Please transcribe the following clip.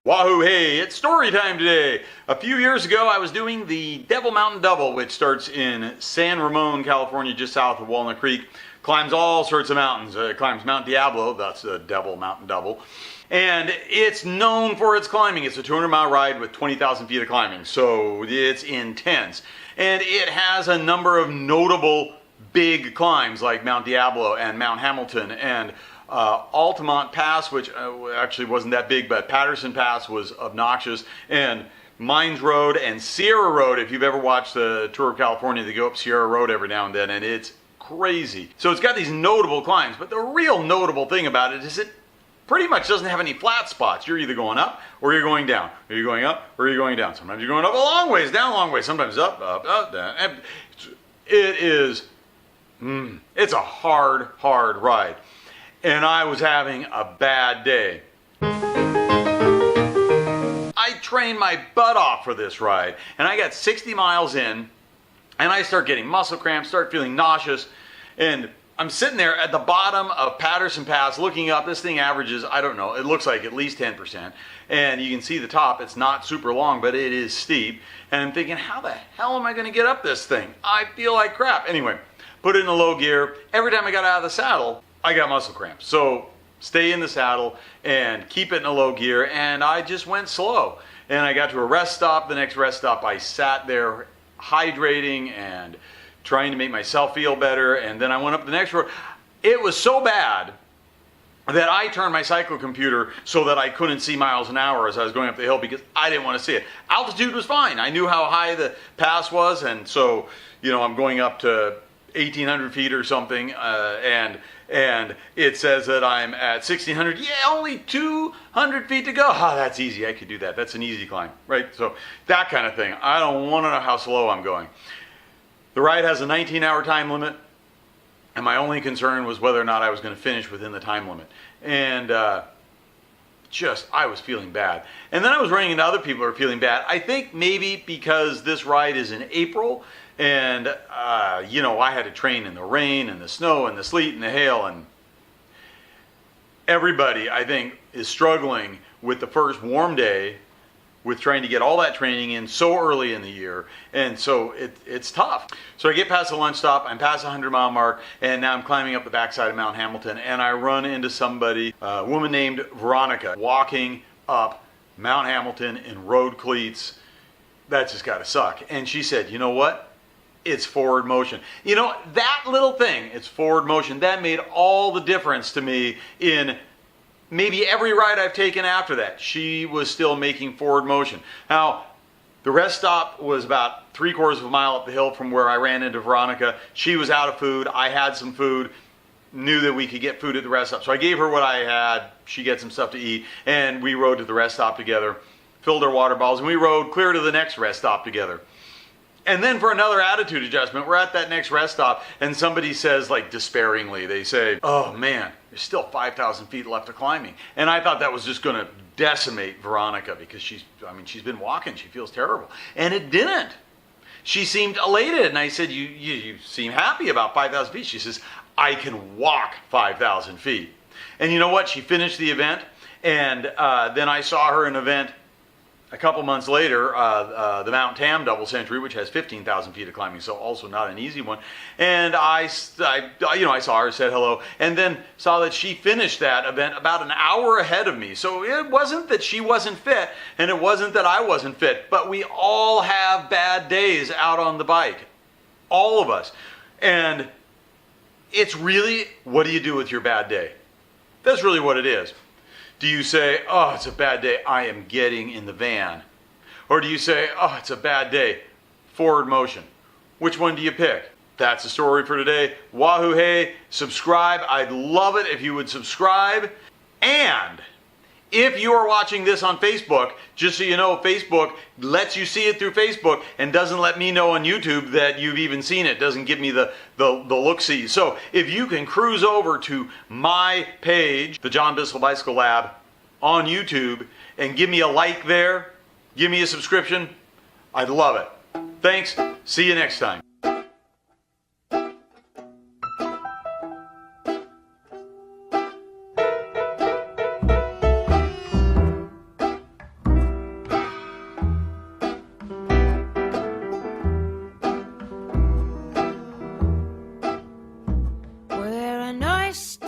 Wahoo, hey, it's story time today. A few years ago, I was doing the Devil Mountain Double, which starts in San Ramon, California, just south of Walnut Creek. Climbs all sorts of mountains. Climbs Mount Diablo, that's the Devil Mountain Double. And it's known for its climbing. It's a 200-mile ride with 20,000 feet of climbing, so it's intense. And it has a number of notable big climbs like Mount Diablo and Mount Hamilton and Altamont Pass, which actually wasn't that big, but Patterson Pass was obnoxious, and Mines Road and Sierra Road. If you've ever watched the Tour of California, they go up Sierra Road every now and then, and it's crazy. So it's got these notable climbs, but the real notable thing about it is it pretty much doesn't have any flat spots. You're either going up or you're going down, or you're going up or you're going down. Sometimes you're going up a long ways, down a long way, sometimes up, down. And it's a hard ride. And I was having a bad day. I trained my butt off for this ride, and I got 60 miles in, and I start getting muscle cramps, start feeling nauseous, and I'm sitting there at the bottom of Patterson Pass looking up. This thing averages, I don't know, it looks like at least 10%, and you can see the top. It's not super long, but it is steep, and I'm thinking, how the hell am I going to get up this thing? I feel like crap. Anyway, put it in the low gear. Every time I got out of the saddle, I got muscle cramps. So stay in the saddle and keep it in a low gear, and I just went slow. And I got to a rest stop. The next rest stop, I sat there hydrating and trying to make myself feel better, and then I went up the next road. It was so bad that I turned my cyclocomputer so that I couldn't see miles an hour as I was going up the hill because I didn't want to see it. Altitude was fine. I knew how high the pass was, and so, you know, I'm going up to 1,800 feet or something, and it says that I'm at 1,600. Yeah, only 200 feet to go. Ah, that's easy. I could do that. That's an easy climb, right? So that kind of thing. I don't want to know how slow I'm going. The ride has a 19-hour time limit, and my only concern was whether or not I was going to finish within the time limit. And I was feeling bad. And then I was running into other people who were feeling bad. I think maybe because this ride is in April, and, you know, I had to train in the rain and the snow and the sleet and the hail, and everybody, I think, is struggling with the first warm day with trying to get all that training in so early in the year, and so it's tough. So I get past the lunch stop, I'm past the 100-mile mark, and now I'm climbing up the backside of Mount Hamilton, and I run into somebody, a woman named Veronica, walking up Mount Hamilton in road cleats. That's just gotta suck. And she said, you know what? It's forward motion. You know, that little thing, it's forward motion, that made all the difference to me in maybe every ride I've taken after that. She was still making forward motion. Now, the rest stop was about 3/4 of a mile up the hill from where I ran into Veronica. She was out of food. I had some food, knew that we could get food at the rest stop. So I gave her what I had. She got some stuff to eat, and we rode to the rest stop together, filled our water bottles, and we rode clear to the next rest stop together. And then for another attitude adjustment, we're at that next rest stop, and somebody says, like despairingly, they say, oh man, there's still 5,000 feet left of climbing. And I thought that was just gonna decimate Veronica because she's been walking, she feels terrible. And it didn't. She seemed elated, and I said, you seem happy about 5,000 feet. She says, I can walk 5,000 feet. And you know what? She finished the event, and then I saw her in an event a couple months later, the Mount Tam Double Century, which has 15,000 feet of climbing, so also not an easy one. And I saw her, said hello, and then saw that she finished that event about an hour ahead of me. So it wasn't that she wasn't fit, and it wasn't that I wasn't fit, but we all have bad days out on the bike. All of us. And it's really, what do you do with your bad day? That's really what it is. Do you say, oh, it's a bad day, I am getting in the van? Or do you say, oh, it's a bad day, forward motion? Which one do you pick? That's the story for today. Wahoo hey, subscribe. I'd love it if you would subscribe. And if you are watching this on Facebook, just so you know, Facebook lets you see it through Facebook and doesn't let me know on YouTube that you've even seen it. Doesn't give me the look-see. So if you can cruise over to my page, the John Bissell Bicycle Lab, on YouTube, and give me a like there, give me a subscription, I'd love it. Thanks. See you next time. I stay